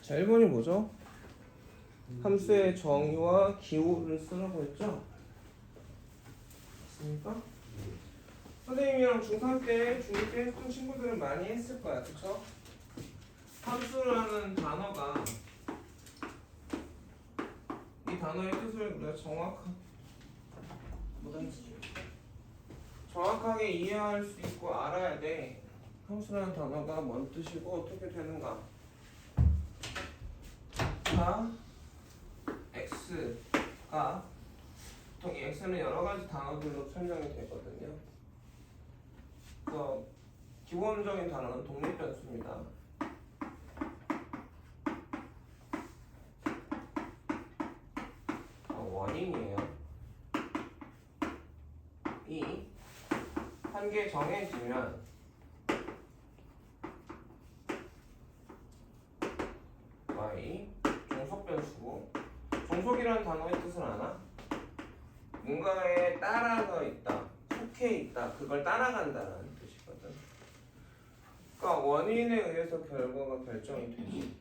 자, 1번이 뭐죠? 함수의 정의와 기호를 쓰라고 했죠? 맞습니까? 선생님이랑 중3 때, 중2 때 했던 친구들은 많이 했을 거야, 그쵸? 함수라는 단어가 이 단어의 뜻을 우리가 정확하게 이해할 수 있고 알아야 돼. 함수라는 단어가 뭔 뜻이고 어떻게 되는가. 자, x가 보통 이 x는 여러 가지 단어들로 설명이 되거든요. 그래서 기본적인 단어는 독립변수입니다. 원인이에요. 이 한 개 정해지면 y 종속변수고, 종속이라는 단어의 뜻은 아나? 뭔가에 따라서 있다, 속해 있다, 그걸 따라간다는 뜻이거든. 그러니까 원인에 의해서 결과가 결정이 되지.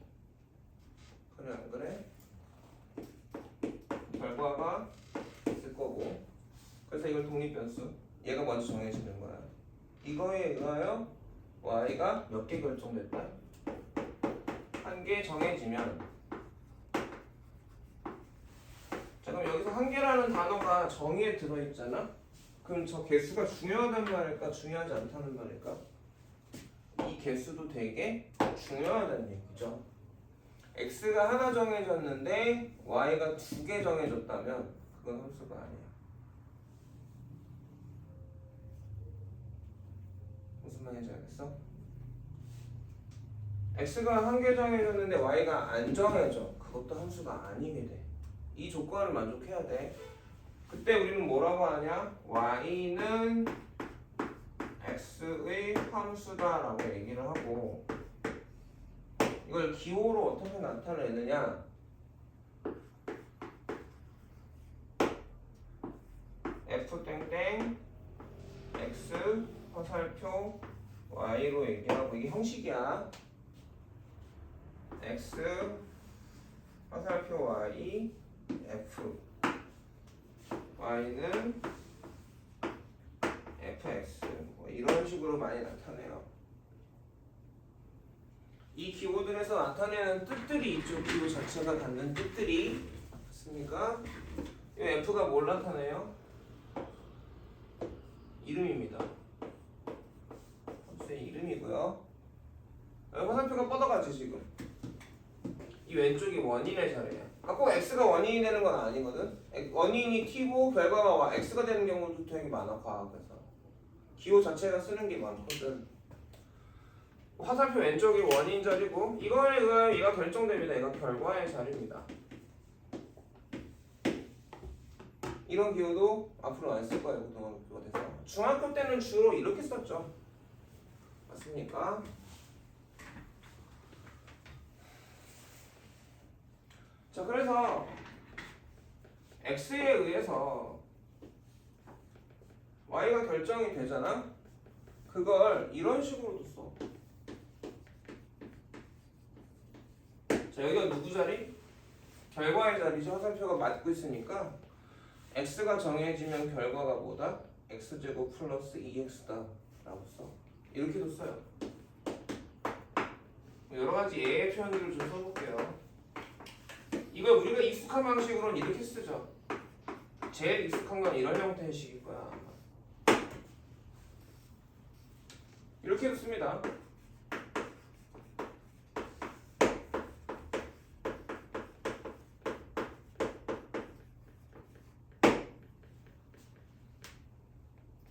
그래 안 그래? 결과가 있을 거고, 그래서 이걸 독립변수, 얘가 먼저 정해지는 거야. 이거에 의하여 y가 몇 개 결정됐다? 한 개 정해지면. 자, 그럼 여기서 한 개라는 단어가 정의에 들어있잖아? 그럼 저 개수가 중요하단 말일까? 중요하지 않다는 말일까? 이 개수도 되게 중요하다는 얘기죠. x가 하나 정해졌는데 y가 두 개 정해졌다면 그건 함수가 아니야. 무슨 말인지 알겠어? x가 한 개 정해졌는데 y가 안 정해져. 그것도 함수가 아니게 돼. 이 조건을 만족해야 돼. 그때 우리는 뭐라고 하냐? y는 x의 함수다라고 얘기를 하고, 이걸 기호로 어떻게 나타내느냐? f 땡땡 x 화살표 y로 얘기하고, 이게 형식이야. x 화살표 y f y는 fx 뭐 이런 식으로 많이 나타내요. 이 기호들에서 나타내는 뜻들이 있죠. 기호 자체가 갖는 뜻들이. 맞습니까? 이 f가 뭘 나타내요? 이름입니다. 함수의 이름이고요. 여기 화살표가 뻗어가지 지금. 이 왼쪽이 원인의 자리야. 그러니까 꼭 x가 원인이 되는 건 아니거든. 원인이 t고 결과가 x가 되는 경우도 되게 많아, 과학에서. 기호 자체가 쓰는 게 많거든. 화살표 왼쪽이 원인 자리고, 이거에 의하여 얘가 결정됩니다. 얘가 결과의 자리입니다. 이런 기호도 앞으로 안 쓸 거예요, 고등학교가 돼서. 중학교 때는 주로 이렇게 썼죠. 맞습니까? 자, 그래서 x에 의해서 y가 결정이 되잖아? 그걸 이런 식으로도 써. 자, 여기가 누구 자리? 결과의 자리죠. 화살표가 맞고 있으니까 x가 정해지면 결과가 뭐다? x제곱 플러스 2x다 라고 써. 이렇게도 써요. 여러 가지 예의 표현들을 좀 써볼게요. 이거 우리가 익숙한 방식으로는 이렇게 쓰죠. 제일 익숙한 건 이런 형태의 식일 거야. 이렇게도 씁니다.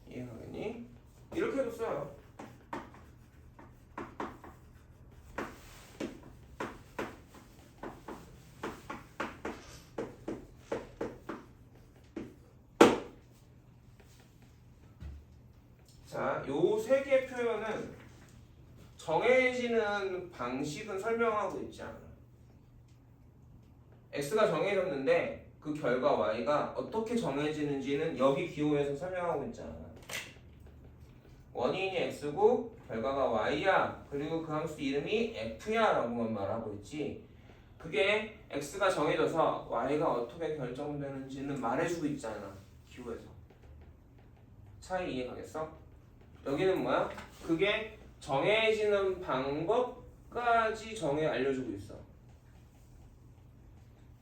이해하겠니? 이렇게도 써요. 자, 요 세 개의 표현은 정해지는 방식은 설명하고 있지 않아. x가 정해졌는데 그 결과 y가 어떻게 정해지는지는 여기 기호에서 설명하고 있잖아. 원인이 x고 결과가 y야. 그리고 그 함수 이름이 f야 라고만 말하고 있지, 그게 x가 정해져서 y가 어떻게 결정되는지는 말해주고 있잖아. 기호에서. 차이 이해 가겠어? 여기는 뭐야? 그게 정해지는 방법까지 알려주고 있어.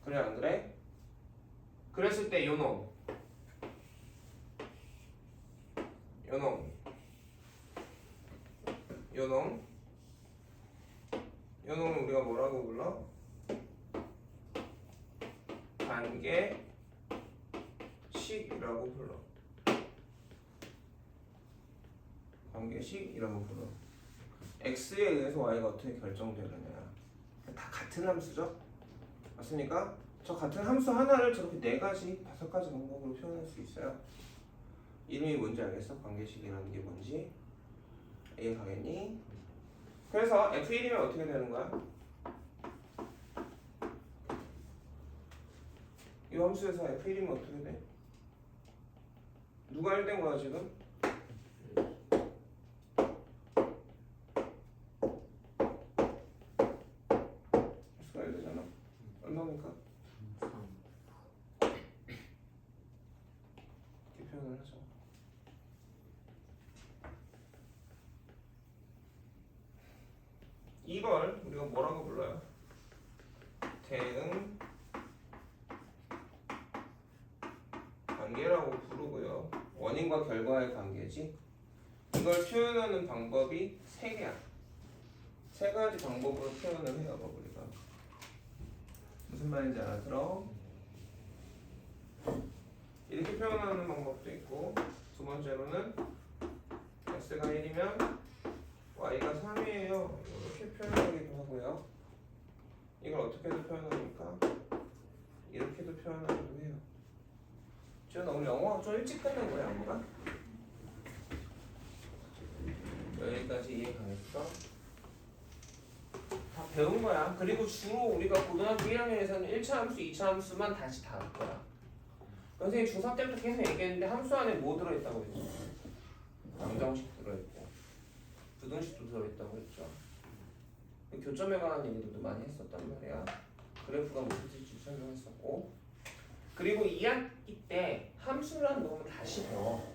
그래 안 그래? 그랬을 때 요놈 요놈은 우리가 뭐라고 불러? 관계식이라고 불러. 관계식이라고 불러. x에 의해서 y가 어떻게 결정되느냐. 다 같은 함수죠? 맞습니까? 저 같은 함수 하나를 저렇게 4가지, 5가지 방법으로 표현할 수 있어요. 이름이 뭔지 알겠어? 관계식이라는 게 뭔지 이해 가겠니? 그래서 f1이면 어떻게 되는 거야? 이 함수에서 f1이면 어떻게 돼? 누가 1된 거야 지금? x가 1되잖아. 얼마입니까? 이렇게 표현을 하죠. 이걸 우리가 뭐라고 불러요? 대응 관계라고 부르고요. 원인과 결과의 관계지. 이걸 표현하는 방법이 3개야. 3가지 방법으로 표현을 해요, 우리가. 무슨 말인지 알아들어? 이렇게 표현하는 방법도 있고, 두 번째로는 x가 1이면 y가 3이에요. 이렇게 표현하기도 하고요. 이걸 어떻게도 표현합니까? 이렇게도 표현하기도 해요. 지금 우리 영어 좀 일찍 끝낸 거야, 영어가? 여기까지 이해 가겠어? 다 배운 거야. 그리고 주로 우리가 고등학교 1학년에서는 1차 함수, 2차 함수만 다시 다 할 거야. 선생님 중3 때부터 계속 얘기했는데 함수 안에 뭐 들어있다고 했죠? 방정식 들어있고 부등식도 들어있다고 했죠. 교점에 관한 얘기들도 많이 했었단 말이야. 그래프가 무슨 뜻인지 설명했었고, 그리고 2학기 때 함수라는 거 다시 배워.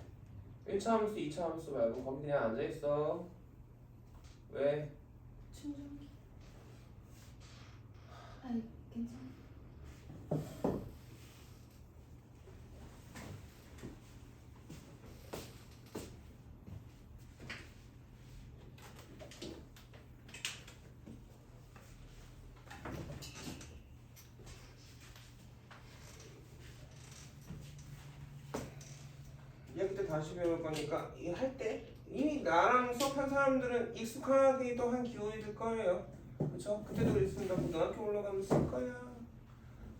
1차 함수, 2차 함수 말고 거기 그냥 앉아있어. 왜? 충전기. 아니 괜찮아. 다시 배울 거니까 이 할 때 이미 나랑 수업한 사람들은 익숙하기도 한 기호일 거예요. 그렇죠? 그때도 그랬습니다. 고등학교 올라가면 쓸 거야.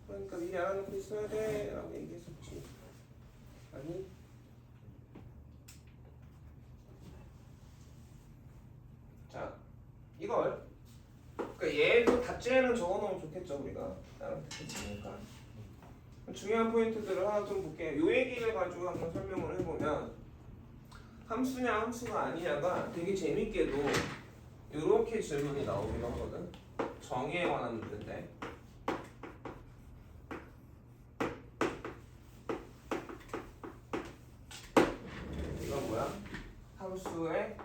그러니까 미리 알아놓고 있어야 돼 라고 얘기했었지. 아니? 자, 이걸 그러니까 얘도 답지에는 적어놓으면 좋겠죠. 우리가 나랑 듣겠으니까. 중요한 포인트들을 하나 좀 볼게요. 요 얘기를 가지고 한번 설명을 해보면, 함수냐 함수가 아니냐가 되게 재밌게도 이렇게 질문이 나오기도 하거든. 정의에 관한 문제인데, 이건 뭐야? 함수의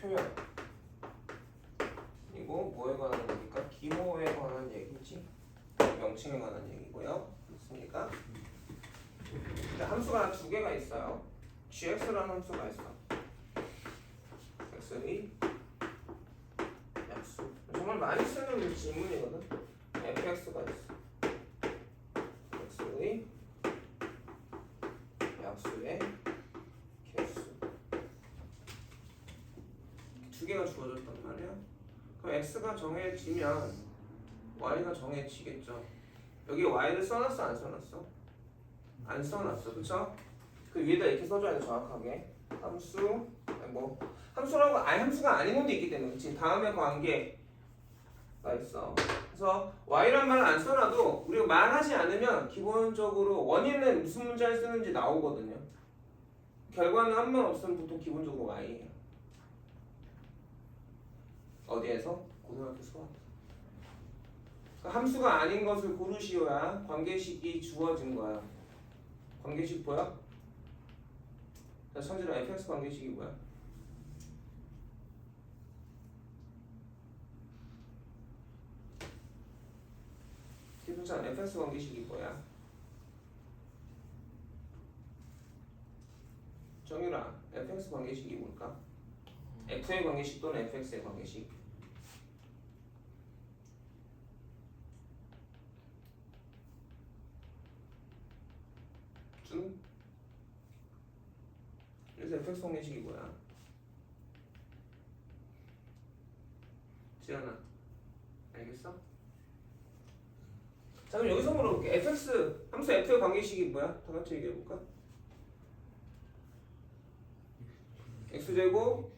표현. 이거 뭐에 관한 얘기일까? 기호에 관한 얘기지. 명칭에 관한 얘기고요. 맞습니까? 함수가 2개가 있어요. gx라는 함수가 있어. x의 약수. 정말 많이 쓰는 질문이거든. fx가 있어. x의 약수의 개수. 2개가 주어졌단 말이야. 그럼 x가 정해지면 y가 정해지겠죠. 여기 y를 써놨어 안 써놨어? 안 써놨어, 그쵸? 그 위에다 이렇게 써줘야 돼, 정확하게. 함수, 뭐 함수라고 아예 함수가 아닌 것도 있기 때문에, 그치? 다음에 관계가 있어. 그래서 y란 말을 안 써놔도 우리가 말하지 않으면 기본적으로 원인은 무슨 문자를 쓰는지 나오거든요. 결과는 한 번 없으면 보통 기본적으로 y예요. 어디에서? 고등학교 수학. 함수가 아닌 것을 고르시오야. 관계식이 주어진 거야. 관계식 보여? 자, 천지랑 fx 관계식이 뭐야? 기분찬 fx 관계식이 뭐야? 정유라, fx 관계식이 뭘까? f의 관계식 또는 fx의 관계식. 준? 그래서 fx 관계식이 뭐야? 지연아, 알겠어? 자, 그럼 여기서 물어볼게. fx 함수 f의 관계식이 뭐야? 다 같이 얘기해볼까? x제곱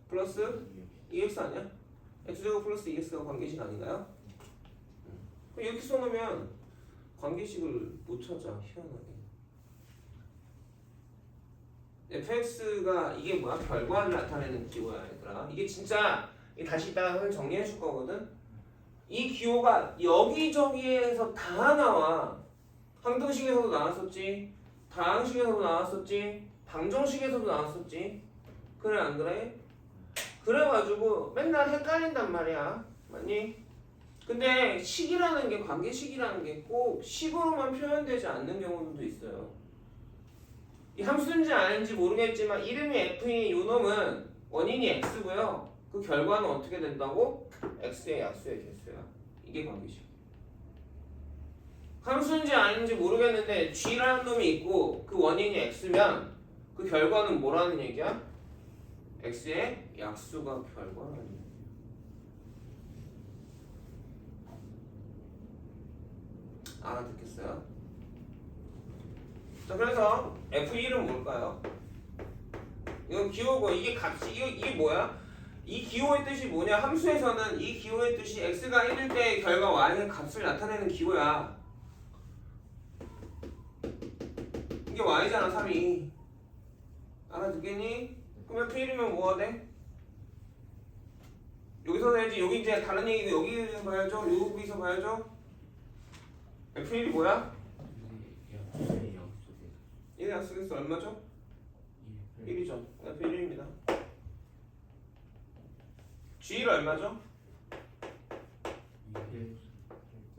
플러스 2x 아니야? x제곱 플러스 2x가 관계식 아닌가요? 그럼 이렇게 써놓으면 관계식을 못 찾아. 희한하게. fx가 이게 뭐야? 결과를 나타내는 기호야, 얘들아. 이게 진짜 다시 이따가 정리해 줄 거거든. 이 기호가 여기저기에서 다 나와. 항등식에서도 나왔었지, 다항식에서도 나왔었지, 방정식에서도 나왔었지. 그래 안 그래? 그래가지고 맨날 헷갈린단 말이야. 맞니? 근데 식이라는 게, 관계식이라는 게 꼭 식으로만 표현되지 않는 경우도 있어요. 이 함수인지 아닌지 모르겠지만 이름이 f인 요 놈은 원인이 x고요. 그 결과는 어떻게 된다고? x의 약수의 개수야. 이게 관계식. 함수인지 아닌지 모르겠는데 g라는 놈이 있고 그 원인이 x면 그 결과는 뭐라는 얘기야? x의 약수가 결과라는 얘기야. 알아듣겠어요? 자, 그래서 f1은 뭘까요? 이건 기호고, 이게 값이, 이게 뭐야? 이 기호의 뜻이 뭐냐? 함수에서는 이 기호의 뜻이 x가 1일 때 결과 y의 값을 나타내는 기호야. 이게 y잖아, 3이. 알아듣겠니? 그럼 f1이면 뭐가 돼? 여기서 해야지. 여기 이제 다른 얘기고 여기서 봐야죠. 여기서 봐야죠. f1이 뭐야? 1의 약수개수 얼마죠? 1이죠. f1입니다. g1 얼마죠?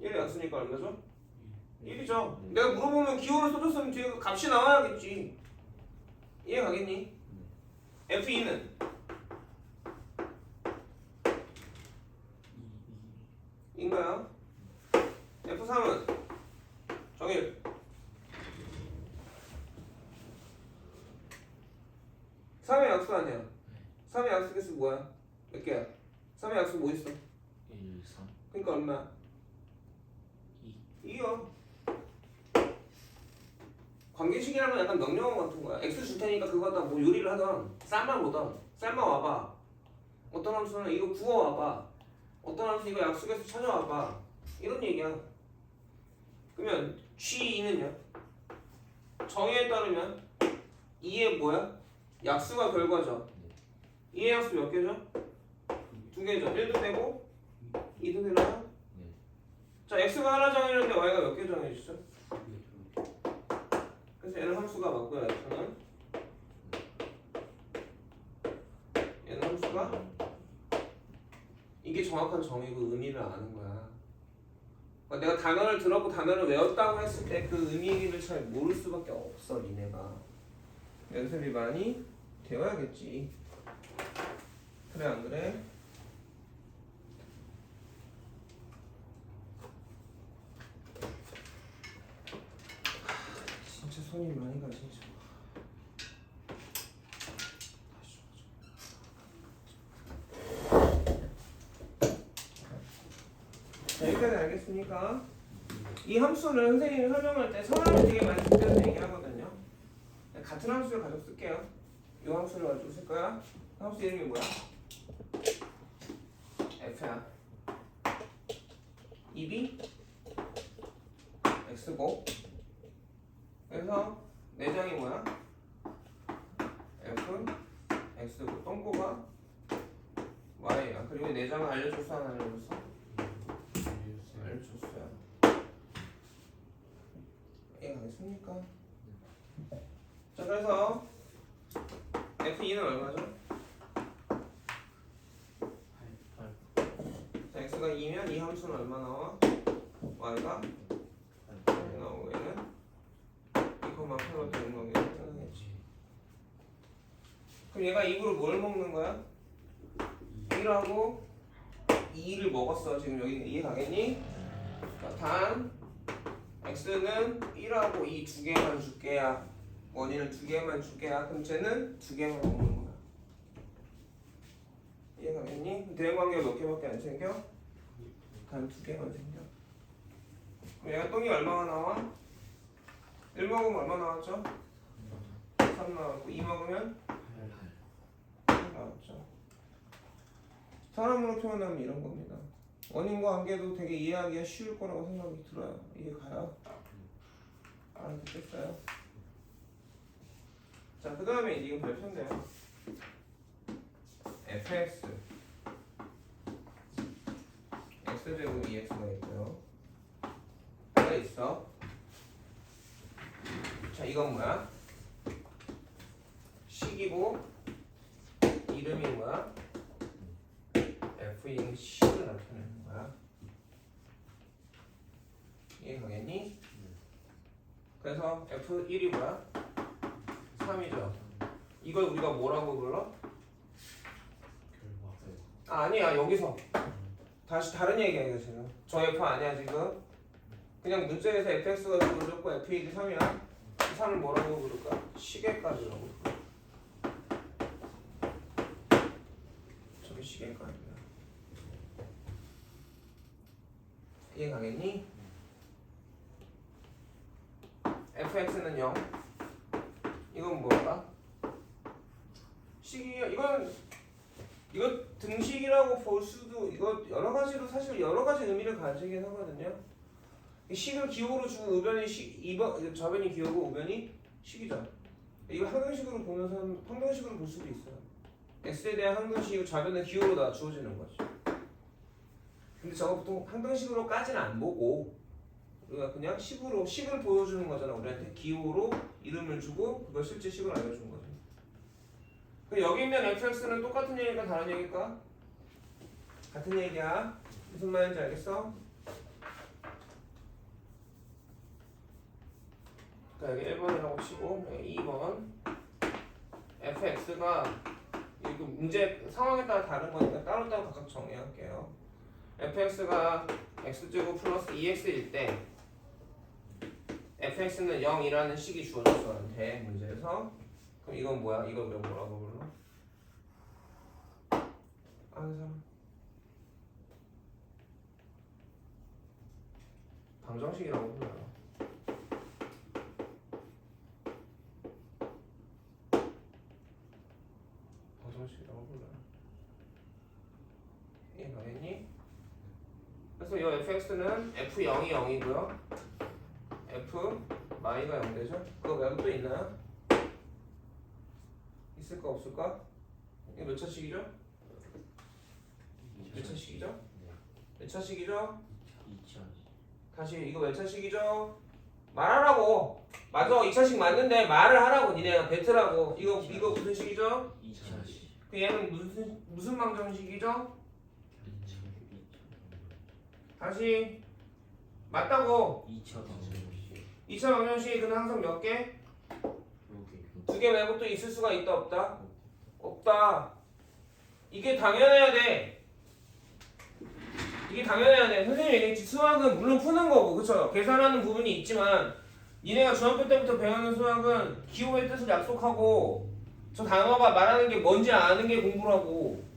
1의 약수니까 얼마죠? 1이죠. 내가 물어보면 기호를 써줬으면 뒤에 값이 나와야겠지. 이해 가겠니? f2는 인가요? f3은 정일 3의 약수 아니야. 3의 약수 개수 뭐야? 몇 개야? 3의 약수 뭐 있어? 1, 3, 그러니까 얼마야? 2. 2요. 관계식이라는 건 약간 명령어 같은 거야. x 줄 테니까 그거 다 뭐 요리를 하던 쌀만 보던 쌀만 와봐. 어떤 함수는 이거 구워 와봐. 어떤 함수 이거 약속해서 찾아와봐. 이런 얘기야. 그러면 G2는요? 정의에 따르면 2의 뭐야? 약수가 결과죠. 2의 약수 몇 개죠? 2개죠. 1도 되고 2도 되나요? 네. 자, x가 하나 정해졌는데 y가 몇 개 정해지죠? 그래서 얘는 함수가 맞고요. x는 얘는 함수가 이게 정확한 정의고 의미를 아는 거야. 그러니까 내가 단어를 들었고 단어를 외웠다고 했을 때 그 의미를 잘 모를 수밖에 없어. 니네가 연습이 많이 되어야겠지. 그래 안 그래? 진짜 손이 많이 가 진짜. 자, 여기까지 알겠습니까? 이 함수를 선생님이 설명할 때 성함을 되게 많이 붙여서 얘기하거든요. 같은 함수를 가지고 쓸게요. 이 함수를 가지고 쓸 거야. 함수 이름이 뭐야? f야. 2b x고. 그래서 내장이 뭐야? f x고 똥꼬가 y야. 그리고 내장을 알려줬어 안 알려줬어? 그래서 F2는 얼마죠? 8 자, x가 2면 이 함수는 얼마 나와? y가 8 나오고 얘는 2,8로 되는 거겠지. 그럼 얘가 입으로 뭘 먹는 거야? 1하고 2를 먹었어. 지금 여기 이해가겠니? 단 x는 1하고 2 두 개만 줄게야. 원인은 두 개만 줄게야. 그럼 쟤는 두 개만 먹는 거야. 이해가겠니? 대응관계가 몇 개밖에 안 생겨? 단 두 개만 생겨. 그럼 얘가 똥이 얼마가 나와? 1 먹으면 얼마 나왔죠? 3 나왔고 2 먹으면 8 나왔죠. 사람으로 표현하면 이런 겁니다. 원인과 관계도 되게 이해하기가 쉬울 거라고 생각이 들어요. 이해 가요? 알아듣겠어요? 자, 그 다음에 이거 별표인데요. fx x제곱 2x가 있고요. 뭐가 있어? 자, 이건 뭐야? 식이고 이름이 뭐야? f인 식을 나타내는 거야. 이해가겠니? 그래서 f1이 뭐야? 3이죠. 이걸 우리가 뭐라고 불러? 아니야, 여기서 다시 다른 얘기야. 이거 지금 저 f 아니야. 지금 그냥 문자에서 fx가 주어졌고 f1이 3이야. 이 3을 뭐라고 부를까? 시계까지라고 부르. 저기 시계까지야. 이해가겠니? fx는 0. 이건 뭐야? 식이야. 이거 등식이라고 볼 수도, 이거 여러 가지로 사실 여러 가지 의미를 가지긴 하거든요. 식을 기호로 주고 우변이 식, 2번 좌변이 기호고 우변이 식이죠. 이거 항등식으로 보면서 항등식으로 볼 수도 있어요. x에 대한 항등식이고 좌변은 기호로 다 주어지는 거죠. 근데 저거 보통 항등식으로까지는 안 보고 우리가 그냥 식을 보여주는 거잖아. 우리한테 기호로 이름을 주고 그걸 실제 식을 알려준 거죠. 그럼 여기 있는 fx는 똑같은 얘기일까 다른 얘기일까? 같은 얘기야. 무슨 말인지 알겠어? 그러니까 여기 1번이라고 치고 2번 fx가 이거 문제 상황에 따라 다른 거니까 따로따로 각각 정의할게요. fx가 x제곱 플러스 2x일 때 fx는 0이라는 식이 주어졌어. 한테 문제에서. 그럼 이건 뭐야? 이걸 우리가 뭐라고 불러? 아는 사람? 방정식이라고 불러요. 방정식이라고 불러요. 이해가겠니? 그래서 이 fx는 f0이 0이고요. f 마이가 0 되죠? 그거 외국 또 있나요? 있을까 없을까? 이거 몇 차식이죠? 몇 차식이죠? 몇 차식이죠? 2차 다시 이거 몇 차식이죠? 말하라고. 맞아, 2차식 맞는데 말을 하라고. 니네가 뱉으라고. 이거 무슨 식이죠? 2차식 그 얘는 무슨 방정식이죠? 다시 맞다고. 2차 방정식 2차 방정식이 그는 항상 몇 개? 요게 2개 말고 또 있을 수가 있다 없다? 없다. 이게 당연해야 돼. 이게 당연해야 돼. 선생님이 얘기했지. 수학은 물론 푸는 거고, 그쵸? 계산하는 부분이 있지만 니네가 중학교 때부터 배우는 수학은 기호의 뜻을 약속하고 저 단어가 말하는 게 뭔지 아는 게 공부라고.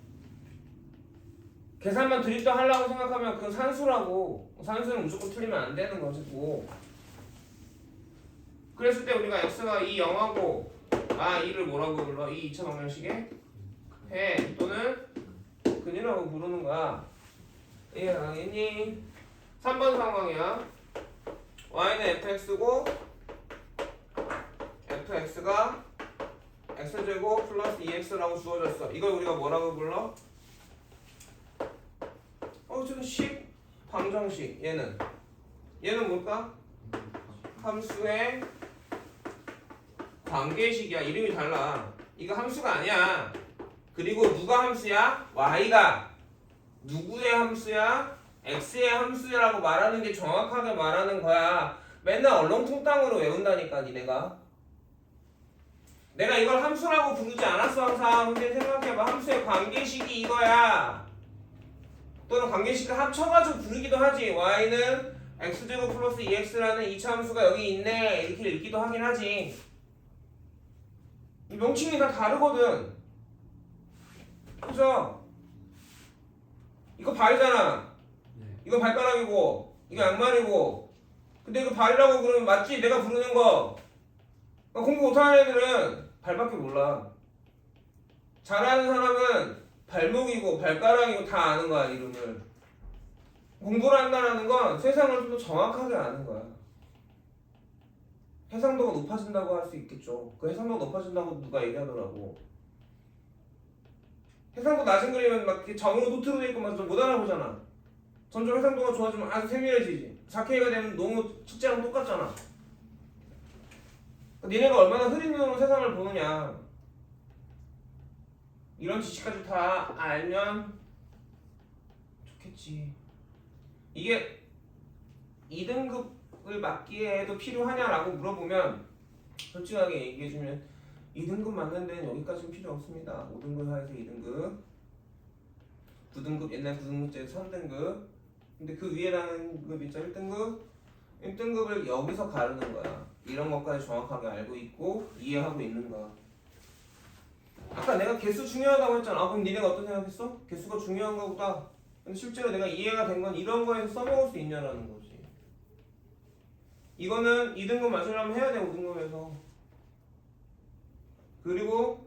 계산만 드립다 하려고 생각하면 그건 산수라고. 산수는 무조건 틀리면 안 되는 것이고. 그랬을 때 우리가 x가 이 0하고 2를 뭐라고 불러? 이 2차 방정식의 해 또는 근이라고 부르는 거야. 이해가겠니? 3번 상황이야. y는 fx고 fx가 x제곱 플러스 2x라고 주어졌어. 이걸 우리가 뭐라고 불러? 저는 식 방정식. 얘는 뭘까? 함수의 관계식이야. 이름이 달라. 이거 함수가 아니야. 그리고 누가 함수야? y가 누구의 함수야? x의 함수라고 말하는 게 정확하게 말하는 거야. 맨날 얼렁뚱땅으로 외운다니까 니네가. 내가 이걸 함수라고 부르지 않았어 항상. 근데 생각해봐. 함수의 관계식이 이거야. 또는 관계식을 합쳐가지고 부르기도 하지. y는 x제곱 플러스 2x라는 2차 함수가 여기 있네 이렇게 읽기도 하긴 하지. 이 명칭이 다 다르거든. 그죠? 이거 발이잖아. 이거 발가락이고 이거 양말이고. 근데 이거 발이라고 그러면 맞지? 내가 부르는 거. 공부 못하는 애들은 발밖에 몰라. 잘하는 사람은 발목이고 발가락이고 다 아는 거야 이름을. 공부를 한다는 건 세상을 좀 더 정확하게 아는 거야. 해상도가 높아진다고 할 수 있겠죠. 그 해상도가 높아진다고 누가 얘기하더라고. 해상도 낮은 그림은 막 이렇게 점으로 도트로 돼 있고 막 좀 못 알아보잖아. 점점 해상도가 좋아지면 아주 세밀해지지. 4K가 되면 너무 축제랑 똑같잖아. 니네가 얼마나 흐린 눈으로 세상을 보느냐. 이런 지식까지 다 알면 좋겠지. 이게 2등급을 맞기에도 필요하냐라고 물어보면 솔직하게 얘기해주면 2등급 맞는 데는 여기까지는 필요 없습니다. 5등급 하에서 2등급 9등급 옛날 9등급제에서 3등급. 근데 그 위에라는 급이 있죠. 1등급 1등급을 여기서 가르는 거야. 이런 것까지 정확하게 알고 있고 이해하고 있는 거야. 아까 내가 개수 중요하다고 했잖아. 아, 그럼 니네가 어떤 생각했어? 개수가 중요한가 보다. 근데 실제로 내가 이해가 된 건 이런 거에서 써먹을 수 있냐라는 거지. 이거는 2등급 맞으려면 해야 돼. 5등급에서. 그리고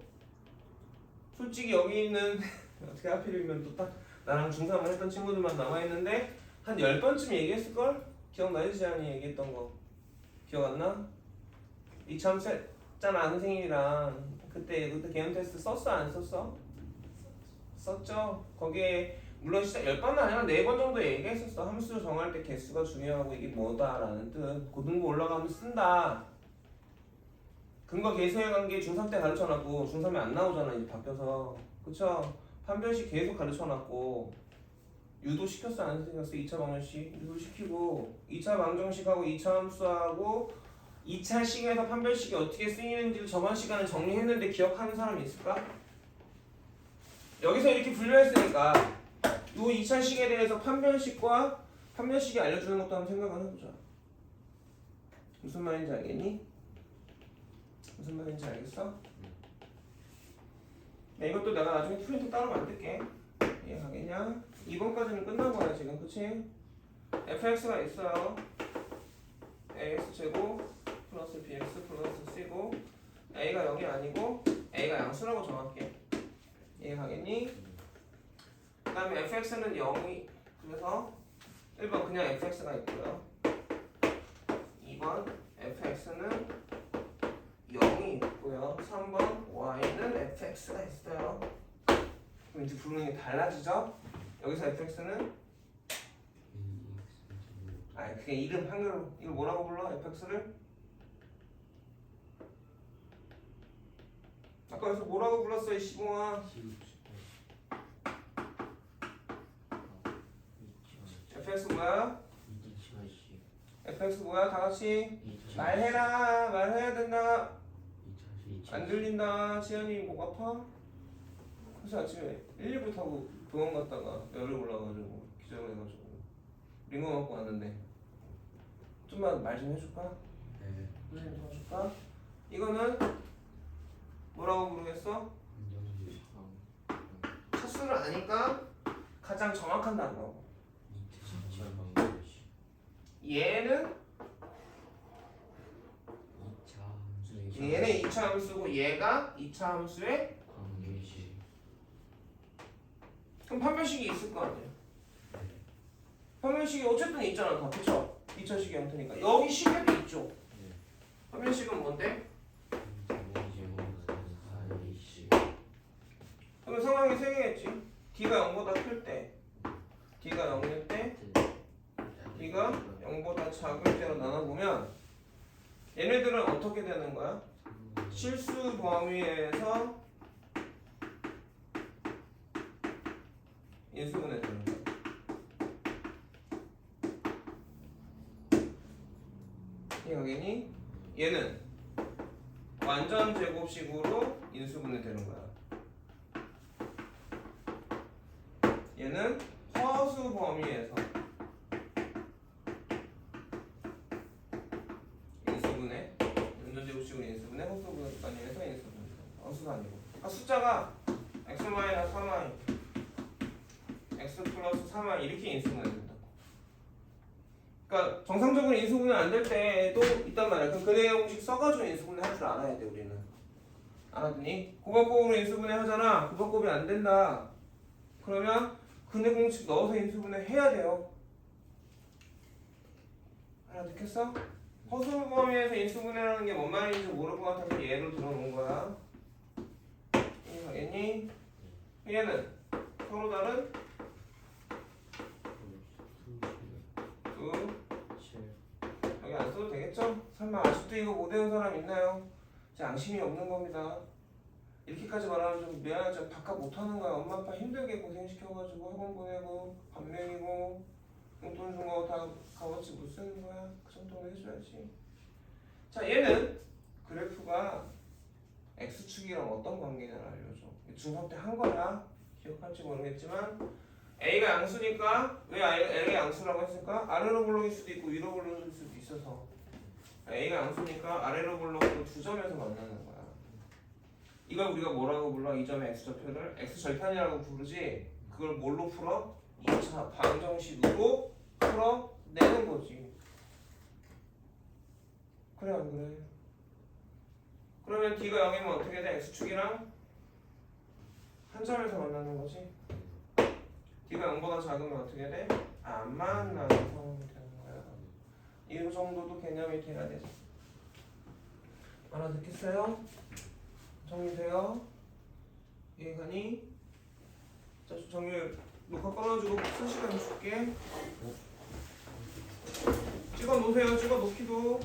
솔직히 여기 있는 어떻게 하필이면 또 딱 나랑 중3을 했던 친구들만 남아있는데 한 10번쯤 얘기했을걸? 기억나지? 지안이 얘기했던 거 기억 안 나? 이참 셌잖아 선생님이랑. 그때 개념 테스트 썼어 안 썼어? 썼죠? 거기에 물론 시작 10번은 아니라 4번 정도 얘기했었어. 함수 정할 때 개수가 중요하고 이게 뭐다라는 뜻. 고등부 올라가면 쓴다. 근거 계수의 관계 중3 때 가르쳐놨고 중3에 안 나오잖아 이제 바뀌어서. 그쵸? 판별식 계속 가르쳐놨고 유도 시켰어 안 시켰어? 2차 방정식 유도 시키고 2차 방정식하고 2차 함수하고 2차 식에서 판별식이 어떻게 쓰이는지를 저번 시간에 정리했는데 기억하는 사람이 있을까? 여기서 이렇게 분류했으니까 이 2차 식에 대해서 판별식과 판별식이 알려주는 것도 한번 생각을 해보자. 무슨 말인지 알겠니? 무슨 말인지 알겠어? 네, 이것도 내가 나중에 프린트 따로 만들게. 이해가겠냐? 2번까지는 끝난 거야 지금. 그치? fx가 있어요. ax제곱 플러스 bx 플러스 c고 a가 여기 아니고 a가 양수라고 정할게. 이해가겠니? 그 다음에 fx는 0이 그래서 1번 그냥 fx가 있고요. 2번 fx는 0이 있고요. 3번 y는 fx가 있어요. 그럼 이제 부르는 게 달라지죠? 여기서 fx는 아니 그게 이름 한글로 이걸 뭐라고 불러? fx를? 아까 여기서 뭐라고 불렀어 이 시봉아? fx 뭐야? fx 뭐야? 다같이 말해라. 말해야 된다. 안 들린다. 지현이 목 아파? 그래서 아침에 119 타고 병원 갔다가 열을 올라가지고 기절을 해가지고 링거 맞고 왔는데 좀만 말 좀 해줄까? 네. 선생님 좀 해줄까? 이거는 뭐라고 부르겠어? 차수를 아니까 가장 정확한 단어고 얘는 2차 함수고 얘가 2차 함수의 그럼 판별식이 있을 거 아니에요. 판별식이 어쨌든 있잖아 다. 그쵸? 2차식의 형태니까 여기 식에도 있죠. 판별식은 뭔데? 그럼 상황이 세 개겠지. D가 0보다 클 때 D가 0일 때 D가 0보다 작을 때로 나눠보면 얘네들은 어떻게 되는 거야? 실수 범위에서 인수분해 되는 거야. 이해가겠니? 얘는 완전 제곱식으로 인수분해 되는 거야. 얘는 허수 범위에서 인수분해, 완전 제곱식으로 인수분해, 허수 범위에서 인수분해. 허수가 아니고. 그러니까 숫자가 x-3y, x 플러스 3y 이렇게 인수분해 된다고. 그러니까 정상적으로 인수분해 안 될 때도 있단 말이야. 그럼 근해 공식 써가지고 인수분해 할 줄 알아야 돼 우리는. 알았니? 고박곱으로 인수분해 하잖아. 고박곱이 안 된다. 그러면 근해 공식 넣어서 인수분해 해야 돼요. 알아듣겠어? 허수 범위에서 인수분해라는 게 뭔 말인지 모를 것 같아서 예로 들어놓은 거야. 이해하겠니? 얘는 서로 다른 여기 안 써도 되겠죠? 설마 아직도 이거 못 외운 사람 있나요? 제 양심이 없는 겁니다. 이렇게까지 말하면 좀 미안하죠. 바깥 못하는 거야. 엄마 아빠 힘들게 고생시켜가지고 학원 보내고 밥 먹이고 용돈 준 거 다 값어치 못 쓰는 거야. 그 정도는 해줘야지. 자, 얘는 그래프가 x축이랑 어떤 관계냐를 알려줘. 중3 때 한 거야. 기억할지 모르겠지만 a가 양수니까 왜 a가 양수라고 했을까? 아래로 블록일 수도 있고 위로 블록일 수도 있어서 a가 양수니까 아래로 블록으로 두 점에서 만나는 거야. 이걸 우리가 뭐라고 불러? 이 점의 x절편을 x절편이라고 부르지. 그걸 뭘로 풀어? 2차 방정식으로 풀어내는 거지. 그래 안 그래? 그러면 d가 0이면 어떻게 돼? x축이랑 한 점에서 만나는 거지. d가 0보다 작으면 어떻게 돼? 안 만나는 상황이 되는 거야. 이 정도도 개념이 돼야 되죠. 알아듣겠어요? 정리돼요? 이해가니? 자, 정리 녹화 끊어주고 쓸 시간 줄게. 찍어 놓으세요. 찍어 놓기도.